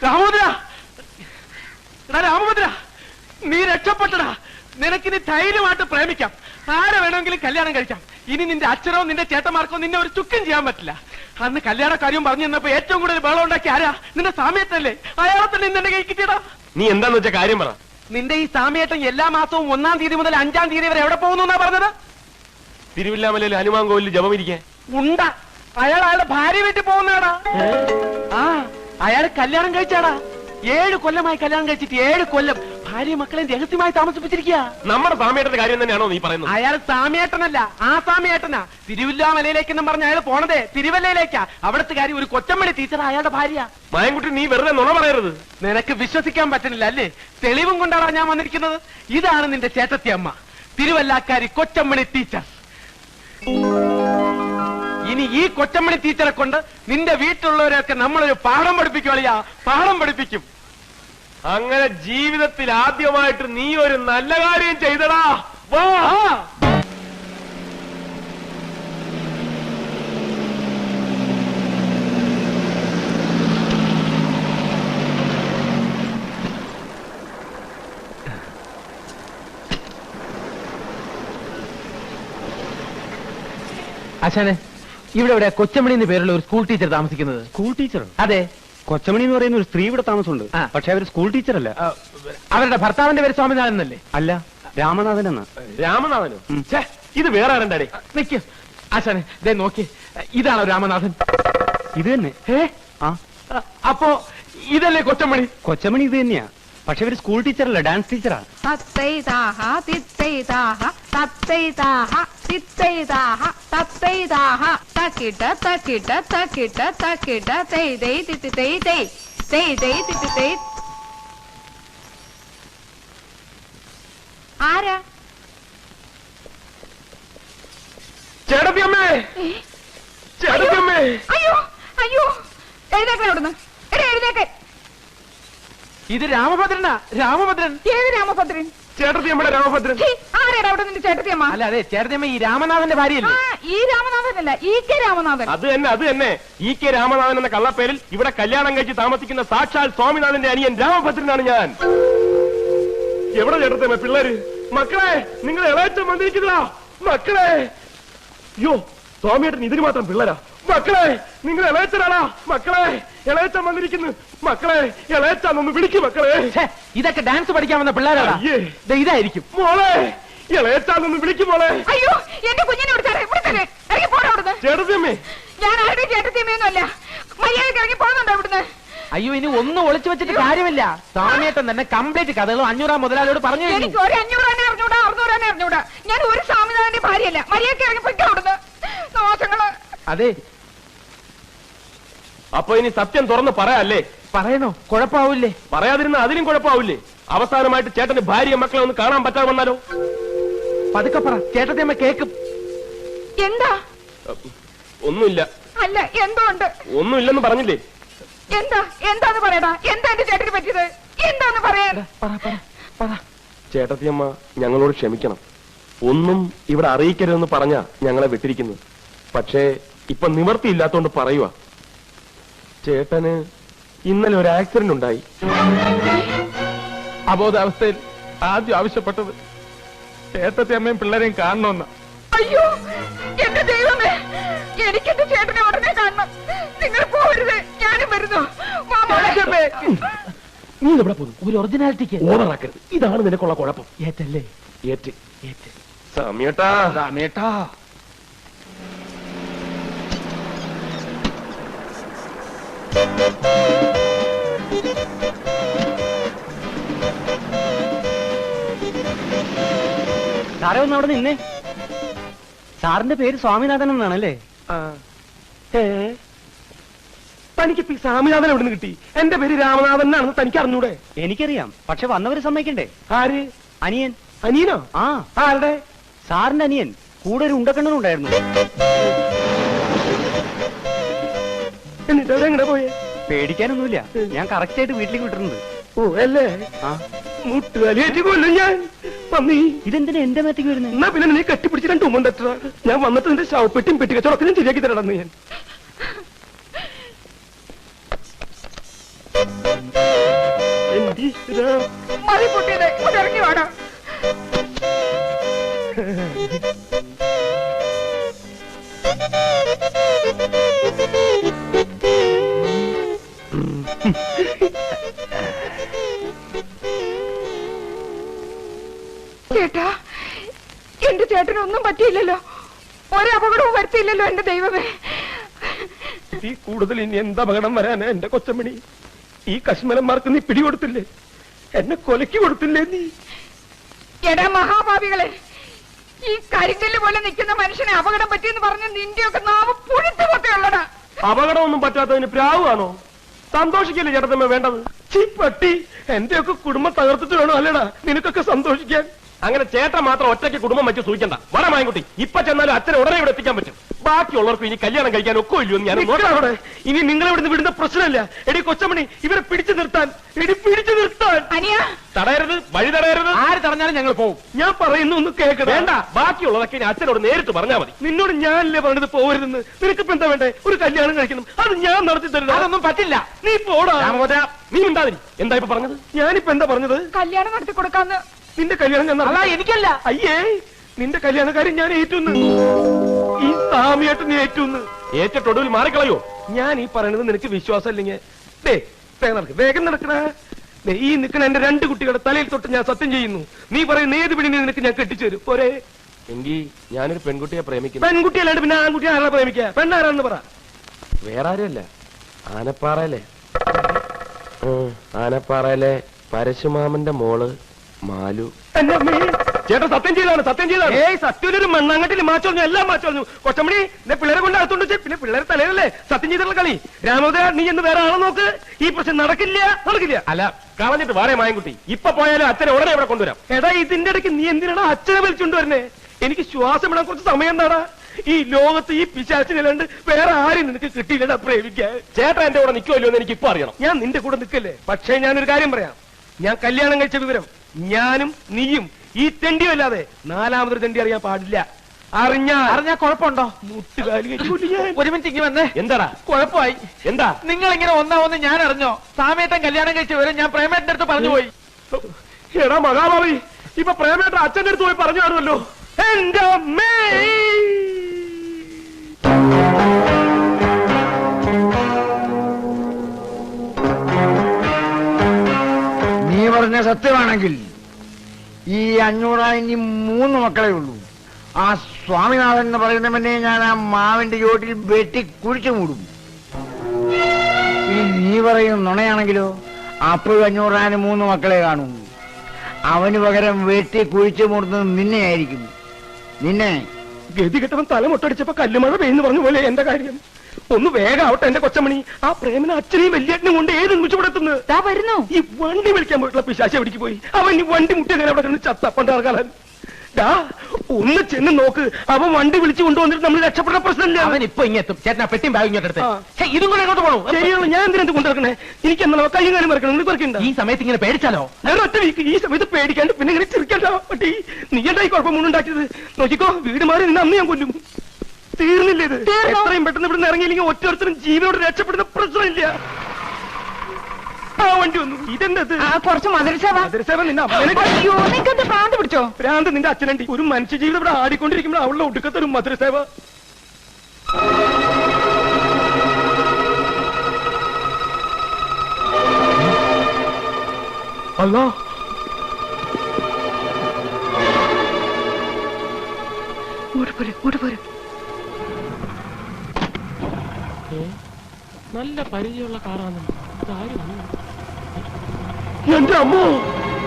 രാമഭദ്ര, രാമഭദ്ര, നീ രക്ഷപ്പെട്ടടാ. നിനക്കിനി ധൈര്യമായിട്ട് പ്രേമിക്കാം, ആരെ വേണമെങ്കിലും കല്യാണം കഴിക്കാം. ഇനി നിന്റെ അച്ഛനോ നിന്റെ ചേട്ടന്മാർക്കോ നിന്നെ ഒരു ചുക്കും ചെയ്യാൻ പറ്റില്ല. അന്ന് കല്യാണ കാര്യം പറഞ്ഞു തന്നപ്പോ ഏറ്റവും കൂടുതൽ ബഹളം ഉണ്ടാക്കി ആരാ? നിന്റെ സാമേട്ടനല്ലേ? അയാളെ തന്നെ നിന്റെ കൈ കിട്ടിയടാ. നീ എന്താന്ന് വെച്ച കാര്യം പറ. നിന്റെ ഈ സാമേട്ടൻ എല്ലാ മാസവും 1-ാം തീയതി മുതൽ 5-ാം തീയതി വരെ എവിടെ പോകുന്നു എന്നാ പറഞ്ഞത്? തിരുവില്ലാമലയിൽ ഹനുമാൻ കോവിലിൽ ജപമിരിക്കാൻ. ഉണ്ട, അയാളുടെ ഭാര്യ വീട്ടിൽ പോകുന്നതാടാ. ആ, അയാൾ കല്യാണം കഴിച്ചാടാ. 7 കൊല്ലമായി കല്യാണം കഴിച്ചിട്ട് 7 കൊല്ലം ഭാര്യ മക്കളെ രഹസ്യമായി താമസിപ്പിച്ചിരിക്കുക. നമ്മുടെ സാമേട്ടന്റെ കാര്യം തന്നെയാണോ നീ പറയുന്നത്? അയാൾ സാമേട്ടനല്ല, ആ സാമേട്ടനാ. തിരുവില്ലാമലയിലേക്കെന്നും പറഞ്ഞ അയാൾ പോണതേ തിരുവല്ലയിലേക്കാ. അവിടുത്തെ കാര്യം ഒരു കൊച്ചമ്മണി ടീച്ചർ അയാളുടെ ഭാര്യ. മായൻകുട്ടി, നീ വെറുതെ നുണ പറയരുത്. നിനക്ക് വിശ്വസിക്കാൻ പറ്റുന്നില്ല അല്ലേ? തെളിവും കൊണ്ടാണ് ഞാൻ വന്നിരിക്കുന്നത്. ഇതാണ് നിന്റെ ചേട്ടത്തി അമ്മ, തിരുവല്ലാക്കാരി കൊച്ചമ്മണി ടീച്ചർ. ഇനി ഈ കൊച്ചമ്മണി ടീച്ചറെ കൊണ്ട് നിന്റെ വീട്ടിലുള്ളവരെയൊക്കെ നമ്മളൊരു പാഠം പഠിപ്പിക്കുവളിയാ, പാഠം പഠിപ്പിക്കും. അങ്ങനെ ജീവിതത്തിൽ ആദ്യമായിട്ട് നീ ഒരു നല്ല കാര്യം ചെയ്തടാ. വാ. അച്ഛനെ, ഇവിടെ ഇവിടെ കൊച്ചമണി എന്ന് പേരുള്ള ഒരു സ്കൂൾ ടീച്ചർ താമസിക്കുന്നത്. School teacher? അതെ. കൊച്ചമണി എന്ന് പറയുന്ന ഒരു സ്ത്രീ ഇവിടെ താമസമുണ്ട്. പക്ഷെ അവർ സ്കൂൾ ടീച്ചർ അല്ല. അവരുടെ ഭർത്താവിന്റെ പേര് സ്വാമിനാഥൻ എന്നല്ലേ? അല്ല, രാമനാഥൻ എന്ന്. രാമനാഥനോ? ഇത് വേറെ ആരണ്ടാടേ? നിക്ക് ആശാനെ, ദേ നോക്കി, ഇതാണോ രാമനാഥൻ? ഇത് തന്നെ. അപ്പോ ഇതല്ലേ കൊച്ചമണി? കൊച്ചമണി ഇത് തന്നെയാ. പക്ഷെ ഇവര് സ്കൂൾ ടീച്ചറല്ല, ഡാൻസ് ടീച്ചറാ. ആരാ? ചേട്ടത്തിയമ്മേ, ചേട്ടത്തിയമ്മേ. അയ്യോ അയ്യോ, എഴുന്നേക്കാൻ അവിടുന്ന്, എഴുന്നേക്കാൻ. ഇത് രാമഭദ്രനാ, രാമഭദ്രൻ. ഏത് രാമഭദ്രൻ? ചേട്ടത്തിയമ്മയുടെ രാമഭദ്രൻ. ആരാടാ അവിടെ നിന്റെ ചേട്ടത്തിയമ്മ? അല്ല, അതെ, ചേട്ടത്തിയമ്മ ഈ രാമനാഥന്റെ ഭാര്യയല്ലേ? ഈ രാമനാഥനല്ല, ഈ കെ രാമനാഥൻ. അത് തന്നെ. ഈ കെ രാമനാഥൻ എന്ന കള്ളപ്പേരിൽ ഇവിടെ കല്യാണം കഴിച്ച് താമസിക്കുന്ന സാക്ഷാൽ സ്വാമിനാഥന്റെ അനിയൻ രാമഭദ്രനാണ് ഞാൻ. എവിടെ ചേട്ടത്തിയമ്മ പിള്ളേര്? മക്കളെ, നിങ്ങൾ ഇളയച്ചൻ വന്നിരിക്കുന്നതാ. മക്കളെ, യോ സ്വാമിയേട്ടൻ ഇതിന് മാത്രം പിള്ളേരാ. മക്കളെ, നിങ്ങൾ ഇളയച്ചനാണാ? മക്കളെ, ഇളയച്ചൻ വന്നിരിക്കുന്നു. മക്കളെ, ഇളയച്ചാന്നൊന്ന് വിളിക്കും. മക്കളെ, ഇതൊക്കെ ഡാൻസ് പഠിക്കാൻ വന്ന പിള്ളേരാടാ. ഇതായിരിക്കും. മോളെ, ഇളയച്ചാന്നൊന്ന് വിളിക്കും. മോളെ, അയ്യോ, എന്റെ കുഞ്ഞിനെ ഇറങ്ങി പോടാ അവിടുന്ന്. ചേട്ടത്തിയമ്മേ, ഞാൻ ആരുടെ ചേട്ടത്തിയമ്മയൊന്നും അല്ല. മര്യാദക്ക് ഇറങ്ങി പോകുന്നുണ്ടോ അവിടുന്ന്? അയ്യോ, ഇനി ഒന്നും ഒളിച്ചു വെച്ചിട്ട് കാര്യമില്ല. സ്വാമിയേട്ടൻ തന്നെ കംപ്ലീറ്റ് കഥകളും 500 മുതലാളിയോട് പറഞ്ഞു. എനിക്ക് ഒരു 500 അറിഞ്ഞൂടാ, 600 അറിഞ്ഞൂടാ. ഞാൻ ഒരു സ്വാമിനാഥന്റെ ഭാര്യയല്ല. മര്യാദക്ക് ഇറങ്ങി പൊയ്ക്കോ അവിടുന്ന്. ദോഷങ്ങള്. അതെ, അപ്പൊ ഇനി സത്യം തുറന്ന് പറയാല്ലേ? പറയണോ? കുഴപ്പാവൂല്ലേ? പറയാതിരുന്ന അതിലും കുഴപ്പാവൂല്ലേ? അവസാനമായിട്ട് ചേട്ടന് ഭാര്യ മക്കളെ ഒന്ന് കാണാൻ പറ്റാതെ വന്നാലോ? പതുക്കെ പറ, ചേട്ടത്തിയമ്മ കേക്കും. എന്താ? ഒന്നുമില്ല. അല്ല, എന്തോ ഉണ്ട്. ഒന്നുമില്ലെന്ന് പറഞ്ഞില്ലേ? എന്താന്ന് പറയടാ. എന്താ എന്റെ ചേട്ടന് പറ്റിയത്? എന്താന്ന് പറയാൻ? ചേട്ടത്തിയമ്മ ഞങ്ങളോട് ക്ഷമിക്കണം. ഒന്നും ഇവിടെ അറിയിക്കരുതെന്ന് പറഞ്ഞ ഞങ്ങളെ വിട്ടിരിക്കുന്നു. പക്ഷേ ഇപ്പൊ നിവർത്തിയില്ലാത്തോണ്ട് പറയുക. ചേട്ടന് ഇന്നലെ ഒരു ആക്സിഡന്റ് ഉണ്ടായി. അബോധാവസ്ഥയിൽ ആദ്യം ആവശ്യപ്പെട്ടത് ചേട്ടത്തിയമ്മയും പിള്ളേരെയും കാണണമെന്ന. അയ്യോ, എന്റെ ദൈവമേ, എനിക്ക് എന്റെ ചേട്ടനെ ഉടനെ കാണണം. നിങ്ങൾ പോകരുത്, ഞാനും വരുന്നു. നീ എവിടെ പോകുന്നു? ഒരു ഒറിജിനാലിറ്റിക്ക് ഓണറാക്കരുത്. ഇതാണ് നിനക്കുള്ള കുഴപ്പം. ഏറ്റല്ലേ? ഏറ്റ്. സമയട്ടാ. സാറേ, ഒന്ന് അവിടെ നിന്നേ. സാറിന്റെ പേര് സ്വാമിനാഥൻ എന്നാണല്ലേ? തനിക്ക് സ്വാമിനാഥൻ എവിടെ നിന്ന് കിട്ടി? എന്റെ പേര് രാമനാഥൻ എന്നാണെന്ന് തനിക്ക് അറിഞ്ഞൂടെ? എനിക്കറിയാം, പക്ഷെ വന്നവര് സമ്മതിക്കണ്ടേ? ആര്? അനിയൻ. അനിയനോ? ആ. ആരുടെ? സാറിന്റെ അനിയൻ. കൂടെ ഒരു ഉണ്ടക്കണ്ണനുണ്ടായിരുന്നു. എന്നിട്ട് എവിടെ പോയേ? പേടിക്കാനൊന്നുമില്ല, ഞാൻ കറക്റ്റ് ആയിട്ട് വീട്ടിലേക്ക് വിട്ടിട്ടുണ്ട്. ഓ അല്ലേ? മുട്ടുകാലിയേറ്റ് കൊല്ലും ഞാൻ. പന്നി, ഇതെന്തിനാ എന്റെ മേത്തേക്ക് വരുന്നത്? എന്നാ പിന്നെ നീ കെട്ടിപ്പിടിച്ച് 2 ഉമ്മൻ തട്ട. ഞാൻ വന്നിട്ട് നിന്റെ ശവപ്പെട്ടിയും പെട്ടിക്കച്ചവടൊക്കെ ഞാൻ ശരിയാക്കി തരണമെന്ന് ഞാൻ. മതി പൊട്ടിയത്, ഇവിടെ ഇറങ്ങി വേണം. ചേട്ടാ, എന്റെ ചേട്ടനൊന്നും പറ്റിയില്ലല്ലോ, ഒരപകടവും വരുത്തിയില്ലല്ലോ എന്റെ ദൈവമേ. ഈ കൂടുതൽ ഇനി എന്ത് അപകടം വരാനാ എന്റെ കൊച്ചമണി? ഈ കശ്മലന്മാർക്ക് നീ പിടികൊടുത്തില്ലേ? എന്നെ കൊലക്കി കൊടുത്തില്ലേ നീ? എടാ മഹാഭാവികളെ, ഈ കരിങ്കല്ല് പോലെ നിൽക്കുന്ന മനുഷ്യനെ അപകടം പറ്റിയെന്ന് പറഞ്ഞ് നിന്റെയൊക്കെ നാവ് പുഴുത്തു പൊട്ടയുള്ളടാ. അപകടമൊന്നും പറ്റാത്തതിന് പ്രാവാണോ? സന്തോഷിക്കല്ലേ ചേട്ടത്തമ്മ വേണ്ടത്? പട്ടി, എന്റെയൊക്കെ കുടുംബം തകർത്തിട്ട് വേണോ അല്ലടാ നിനക്കൊക്കെ സന്തോഷിക്കാൻ? അങ്ങനെ ചേട്ടൻ മാത്രം ഒറ്റയ്ക്ക് കുടുംബം വെച്ച് സൂചിക്കണ്ട. വട മായൻകുട്ടി, ഇപ്പൊ ചെന്നാലും അച്ഛനെ ഉടനെ ഇവിടെ എത്തിക്കാൻ പറ്റും. ബാക്കിയുള്ളവർക്ക് ഇനി കല്യാണം കഴിക്കാൻ ഒക്കെ ഇല്ലയോ ഞാൻ അവിടെ. ഇനി നിങ്ങൾ ഇവിടുന്ന് വിടുന്ന പ്രശ്നമല്ല. എടി കൊച്ചമണി, ഇവരെ പിടിച്ചു നിർത്താൻ, പിടിച്ചു നിർത്താൻ. തടയരുത്, വഴി തടയരുത്. ആര് തടഞ്ഞാലും ഞങ്ങൾ പോകും. ഞാൻ പറയുന്നു ഒന്ന് കേൾക്കണം. വേണ്ട, ബാക്കിയുള്ളതൊക്കെ ഇനി അച്ഛനോട് നേരിട്ട് പറഞ്ഞാൽ മതി. നിന്നോട് ഞാനല്ലേ പറഞ്ഞത് പോകരുതെന്ന്. നിനക്കിപ്പോ എന്താ വേണ്ടേ? ഒരു കല്യാണം കഴിക്കണം, അത് ഞാൻ നടത്തി തരുന്നു. അതൊന്നും പറ്റില്ല. നീ പോടാ. നീ ഉണ്ടാതിരി. എന്താ ഇപ്പൊ പറഞ്ഞത്? ഞാനിപ്പോ എന്താ പറഞ്ഞത്? കല്യാണം നടത്തി കൊടുക്കാന്ന്. നിന്റെ കല്യാണം ഞാൻ അല്ല, എനിക്കല്ല. അയ്യേ, നിന്റെ കല്യാണക്കാരൻ ഞാൻ ഏറ്റുന്ന്. ഈ സാമിയായിട്ട് നീ ഏറ്റുന്ന്. ഏറ്റൊടുവിൽ മാറിക്കളയോ? ഞാൻ ഈ പറയുന്നത് നിനക്ക് വിശ്വാസം ഇല്ലെങ്കിൽ വേഗം നടക്കണ. ഈ നിൽക്കുന്ന എന്റെ 2 കുട്ടികളുടെ തലയിൽ തൊട്ട് ഞാൻ സത്യം ചെയ്യുന്നു. നീ പറയുന്ന ഏത് പിടി നിനക്ക് ഞാൻ കെട്ടിച്ചു തരും. പോരെ? എങ്കിൽ ഞാനൊരു പെൺകുട്ടിയെ പ്രേമിക്കുന്നു. പെൺകുട്ടിയല്ലാണ്ട് പിന്നെ ആൺകുട്ടി ആരാ പ്രേമിക്കുക? പെണ്ണാരാന്ന് പറ. വേറെ ആരുമല്ല, ആനപ്പാറയിലെ പരശുമാമന്റെ മോള് മാലു. ചേട്ടൻ സത്യം ചെയ്താണ്, സത്യം ചെയ്താണ്. സത്യൊരു മണ്ണാങ്കട്ടിൽ മാച്ചോഞ്ഞു, എല്ലാം മാച്ചോഞ്ഞു. കൊച്ചമണി, പിള്ളേരെ കൊണ്ട് അകത്തോണ്ട് വെച്ച് പിന്നെ പിള്ളേരെ തലയിലല്ലേ സത്യം ചെയ്തിട്ടുള്ള കളി. രാമോദര, നീ എന്ന് വേറെ ആളെ നോക്ക്. ഈ പ്രശ്നം നടക്കില്ല. അല്ല, കളഞ്ഞിട്ട് വാറേ മായൻകുട്ടി. ഇപ്പൊ പോയാലും അച്ഛനെ ഉടനെ ഇവിടെ കൊണ്ടുവരാം. എടാ, ഇതിന്റെ ഇടയ്ക്ക് നീ എന്തിനാണ് അച്ഛനെ വലിച്ചുകൊണ്ട് വരുന്നേ? എനിക്ക് ശ്വാസം ഇടാൻ കുറച്ച് സമയം എന്താടാ? ഈ ലോകത്ത് ഈ പിശാചിനല്ലാണ്ട് വേറെ ആരും നിനക്ക് കിട്ടിയില്ലടാ പ്രേമിക്കാൻ. ചേട്ടൻ എന്റെ കൂടെ നിൽക്കുമല്ലോ എന്ന് എനിക്ക് ഇപ്പൊ അറിയണം. ഞാൻ നിന്റെ കൂടെ നിൽക്കല്ലേ. പക്ഷേ ഞാനൊരു കാര്യം പറയാം. ഞാൻ കല്യാണം കഴിച്ച വിവരം ഞാനും നീയും ഈ തെണ്ടിയും അല്ലാതെ 4മതൊരു തെണ്ടി അറിയാൻ പാടില്ല. അറിഞ്ഞാ കുഴപ്പമുണ്ടോ? ഒരു മിനിറ്റ് ഇങ്ങനെ വന്നേ. എന്താടാ കുഴപ്പമായി? എന്താ? നിങ്ങൾ ഇങ്ങനെ ഒന്നാവെന്ന് ഞാൻ അറിഞ്ഞോ? സാമേട്ടൻ കല്യാണം കഴിച്ച വിവരം ഞാൻ പ്രേമേട്ടന്റെ അടുത്ത് പറഞ്ഞു പോയി. എടാ മഹാഭാവി, ഇപ്പൊ പ്രേമേട്ടൻ അച്ഛന്റെ അടുത്ത് പോയി പറഞ്ഞു കാണുമല്ലോ. എന്റെ അമ്മേ, നീ പറഞ്ഞ സത്യമാണെങ്കിൽ ഈ 500 ഇനി 3 മക്കളെ ഉള്ളൂ. ആ സ്വാമിനാഥൻ എന്ന് പറയുന്നവനെ ഞാൻ ആ മാവിന്റെ ചോട്ടിൽ വെട്ടി കുഴിച്ചു മൂടും. ഇനി നീ പറയുന്ന നുണയാണെങ്കിലോ, അപ്പോഴും 500 3 മക്കളെ കാണും. അവന് പകരം വെട്ടി കുഴിച്ചു മൂടുന്നത് നിന്നെയായിരിക്കും. നിന്നെ ഗതി കെട്ടവൻ തല മുട്ടടിച്ചപ്പോ കല്ലുമഴ പെയ്യുന്നു പറഞ്ഞു പോലെ എന്റെ കാര്യം. ഒന്ന് വേഗാവട്ടെ എന്റെ കൊച്ചമണി. ആ പ്രേമന അച്ഛനെയും വലിയേട്ടനും കൊണ്ട് ഏത് നിമിഷപ്പെടുത്തുന്നു. വരുന്നു. ഈ വണ്ടി വിളിക്കാൻ പോയിട്ടുള്ള പിശാചി എവിടേക്ക് പോയി? അവൻ ഈ വണ്ടി മുട്ടി അങ്ങനെ അവിടെ കിടന്ന് ചത്തപ്പണ്ടാകാൻ. ഒന്ന് ചെന്ന് നോക്ക്. അവൻ വണ്ടി വിളിച്ചു കൊണ്ടുവന്നിട്ട് നമ്മൾ രക്ഷപ്പെട്ട പ്രശ്നമില്ല. അവൻ ഇപ്പൊ ഇങ്ങെത്തും. ചേട്ടനാ പെട്ടിയും ബാഗ് ഇങ്ങോട്ടെടുത്ത്. ഇതും കൂടെ എങ്ങോട്ട് പോകണം? ശരിയാണ്, ഞാൻ എന്തിനു കൊണ്ടിറക്കണേ? എനിക്ക് എന്നാ കയ്യും കാര്യം മറക്കണം. നിങ്ങൾ പറക്കണ്ട. ഈ സമയത്ത് ഇങ്ങനെ പേടിച്ചാലോ? ഒറ്റ വീക്ക് ഈ സമയത്ത് പേടിക്കാണ്ട് പിന്നെ ഇങ്ങനെ ചിരിക്കണ്ട. പട്ടി, നീ എന്തായി കുഴപ്പം മുന്നുണ്ടാക്കിയത്? നോക്കിക്കോ, വീട് മാറി നിന്ന് അന്ന് ഞാൻ കൊല്ലും. തീർന്നില്ല ഇത്. എത്രയും പെട്ടെന്ന് ഇവിടുന്ന് ഇറങ്ങിയില്ലെങ്കിൽ ഒറ്റൊരുത്തരും ജീവനോട് രക്ഷപ്പെടുന്ന പ്രശ്നമില്ല. ആ വണ്ടി വന്നു. ഇതെന്തത്? കുറച്ച് മധുരസേവ. മധുരസേവ നിന്നെ അമ്മേനെ ഭ്രാന്ത് പിടിച്ചോ? ഭ്രാന്ത് നിന്റെ അച്ഛനണ്ടി. ഒരു മനുഷ്യ ജീവിതം ഇവിടെ ആടിക്കൊണ്ടിരിക്കുമ്പോൾ അവളുടെ ഒടുക്കത്തൊരു മധുരസേവ. അല്ലോ, നല്ല പരിചയമുള്ള കാറാണ്. എന്റെ അമ്മോ,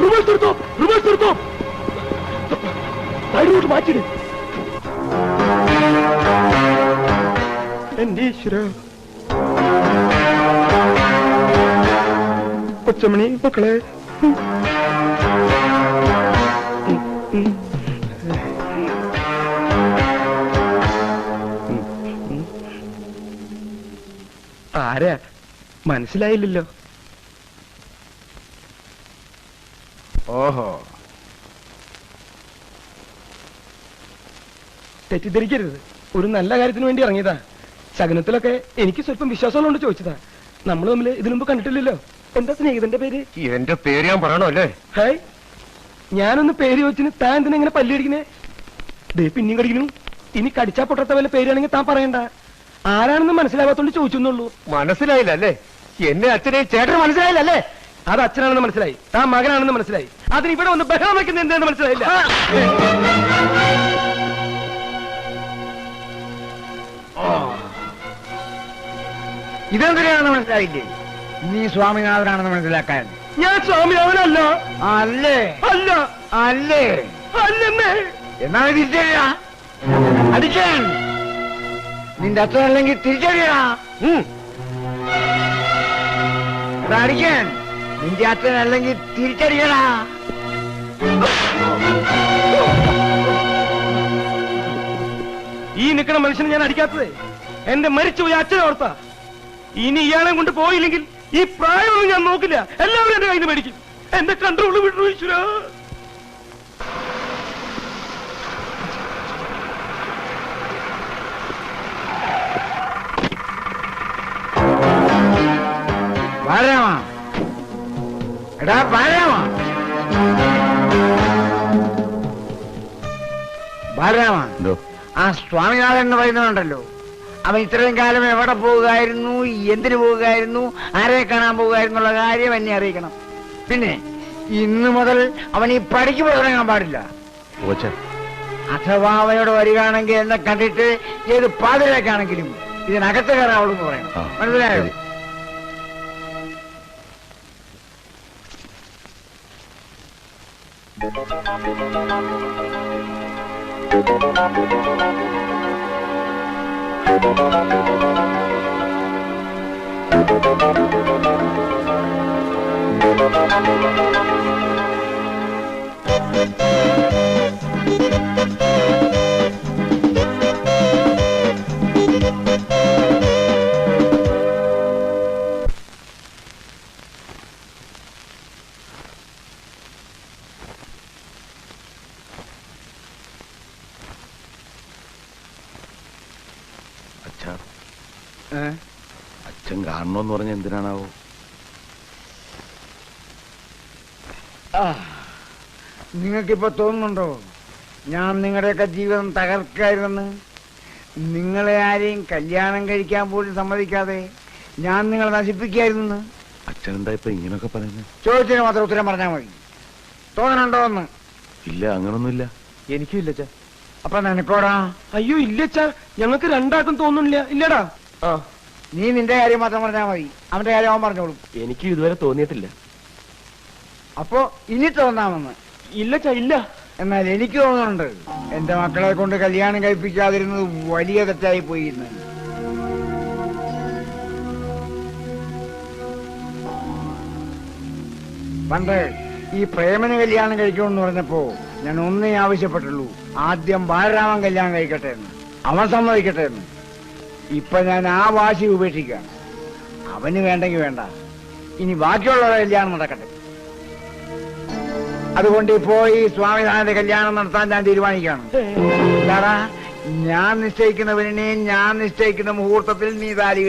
റിവേഴ്സ് എടുത്തോ. സൈഡിലോട്ട് മാറ്റിട്. എന്റെ ഈശ്വര. കൊച്ചമണി മക്കളെ, ആരാ മനസ്സിലായില്ലല്ലോ. ഓഹോ, തെറ്റിദ്ധരിക്കരുത്. ഒരു നല്ല കാര്യത്തിന് വേണ്ടി ഇറങ്ങിയതാ. ശകനത്തിലൊക്കെ എനിക്ക് സ്വല്പം വിശ്വാസമുള്ളതുകൊണ്ട് ചോദിച്ചതാ. നമ്മൾ തമ്മിൽ ഇതിനു മുമ്പ് കണ്ടിട്ടില്ലല്ലോ. എന്താ സ്നേഹിതന്റെ പേര്? എന്റെ പേര് ഞാൻ പറയണോ അല്ലേ? ഹായ്, ഞാനൊന്ന് പേര് ചോദിച്ചിന് താൻ എന്തിനാ ഇങ്ങനെ പല്ലടിക്കണേ? ദേ പിന്നെയും കടിക്കുന്നു. ഇനി കടിച്ചാ പൊട്ടത്ത വല്ല പേരാണെങ്കിൽ താൻ പറയണ്ട. ആരാണെന്ന് മനസ്സിലാവാത്തോണ്ട് ചോദിച്ചെന്നുള്ളൂ. മനസ്സിലായില്ല അല്ലേ? എന്നെ അച്ഛനെ ചേട്ടന് മനസ്സിലായില്ലല്ലേ? അത് അച്ഛനാണെന്ന് മനസ്സിലായി, താൻ മകനാണെന്ന് മനസ്സിലായി. അതിന് ഇവിടെ വന്ന് ബഹളം വയ്ക്കുന്നത് എന്താണെന്ന് മനസ്സിലായില്ല. ഇതെന്തിനാണെന്ന് മനസ്സിലായില്ലേ? നീ സ്വാമിനാഥനാണെന്ന് മനസ്സിലാക്കാൻ. ഞാൻ സ്വാമിനാഥനല്ല. അല്ലേ? അല്ല. അല്ലേ? അല്ലെന്നേ. എന്നാ തിരിച്ചറിയാ അടിക്കാൻ. നിന്റെ അച്ഛനല്ലെങ്കിൽ തിരിച്ചറിയാ അടിക്കാൻ. നിന്റെ അച്ഛനല്ലെങ്കിൽ തിരിച്ചറിയടാ. ഈ നിൽക്കണ മനുഷ്യനെ ഞാൻ അടിക്കാത്തതേ എന്റെ മരിച്ചുപോയ അച്ഛനെ ഓർത്ത. ഇനി ഇയാളെ കൊണ്ട് പോയില്ലെങ്കിൽ ഈ പ്രായമൊന്നും ഞാൻ നോക്കില്ല. എല്ലാവരും എന്റെ കയ്യിൽ നിന്ന് മേടിക്കും. എന്റെ കൺട്രോള് വിട്ടു ഈശ്വരാ. ബാലരാമ, എടാ ബാലരാമ, ബാലരാമ, ആ സ്വാമിനാഥൻ എന്ന് പറയുന്നതുണ്ടല്ലോ, അവൻ ഇത്രയും കാലം എവിടെ പോകുകയായിരുന്നു, എന്തിനു പോകുകയായിരുന്നു, ആരെ കാണാൻ പോകുകയായിരുന്നുള്ള കാര്യം എന്നെ അറിയിക്കണം. പിന്നെ ഇന്നു മുതൽ അവൻ ഈ പടിക്ക് പുറത്തിറങ്ങാൻ പാടില്ല. അഥവാ അവനോട് വരികയാണെങ്കിൽ എന്നെ കണ്ടിട്ട് ഏത് പാതിരേക്കാണെങ്കിലും ഇതിനകത്ത് കയറാവുള്ളൂ എന്ന് പറയണം. മനസ്സിലായോ? അച്ഛൻ കാണണമെന്ന് പറഞ്ഞ എന്തിനാണാവോ? നിങ്ങൾക്കിപ്പോ തോന്നുന്നുണ്ടോ ഞാൻ നിങ്ങളുടെയൊക്കെ ജീവിതം തകർക്കായിരുന്നെന്ന്? നിങ്ങളെ ആരെയും കല്യാണം കഴിക്കാൻ പോലും സമ്മതിക്കാതെ ഞാൻ നിങ്ങളെ നശിപ്പിക്കായിരുന്നു. അച്ഛൻ എന്താ ഇപ്പൊ ഇങ്ങനൊക്കെ പറയുന്നത്? ചോദിച്ചതിന് മാത്രം ഉത്തരം പറഞ്ഞാൽ മതി. തോന്നണുണ്ടോ എന്ന്? ഇല്ല, അങ്ങനൊന്നുമില്ല. എനിക്കും ഇല്ലച്ചാ. അപ്പൊ നിനക്കോടാ? അയ്യോ ഇല്ലച്ചാ, ഞങ്ങൾക്ക് രണ്ടാക്കും തോന്നുന്നില്ല. ഇല്ലടാ. നീ നിന്റെ കാര്യം മാത്രം പറഞ്ഞാൽ മതി, അവന്റെ കാര്യം അവൻ പറഞ്ഞോളും. എനിക്ക് ഇതുവരെ തോന്നിയിട്ടില്ല. അപ്പോ ഇനി തോന്നാമെന്ന്? ഇല്ലച്ചാ, ഇല്ല. എന്നാൽ എനിക്ക് തോന്നുന്നുണ്ട് എന്റെ മക്കളെ കൊണ്ട് കല്യാണം കഴിപ്പിക്കാതിരുന്നത് വലിയ തെറ്റായി പോയി എന്ന്. പണ്ട് ഈ പ്രേമന് കല്യാണം കഴിക്കണമെന്ന് പറഞ്ഞപ്പോ ഞാൻ ഒന്നേ ആവശ്യപ്പെട്ടുള്ളൂ, ആദ്യം ബാലരാമൻ കല്യാണം കഴിക്കട്ടെ എന്ന്, അവൻ സമ്മതിക്കട്ടെ എന്ന്. ഇപ്പൊ ഞാൻ ആ വാശി ഉപേക്ഷിക്കാം. അവന് വേണ്ടെങ്കിൽ വേണ്ട, ഇനി ബാക്കിയുള്ളവരുടെ കല്യാണം നടക്കട്ടെ. അതുകൊണ്ട് ഇപ്പോ ഈ സ്വാമിനാഥന്റെ കല്യാണം നടത്താൻ ഞാൻ തീരുമാനിക്കുകയാണ്. എന്താടാ, ഞാൻ നിശ്ചയിക്കുന്ന പെണ്ണിനെ ഞാൻ നിശ്ചയിക്കുന്ന മുഹൂർത്തത്തിൽ നീ താലി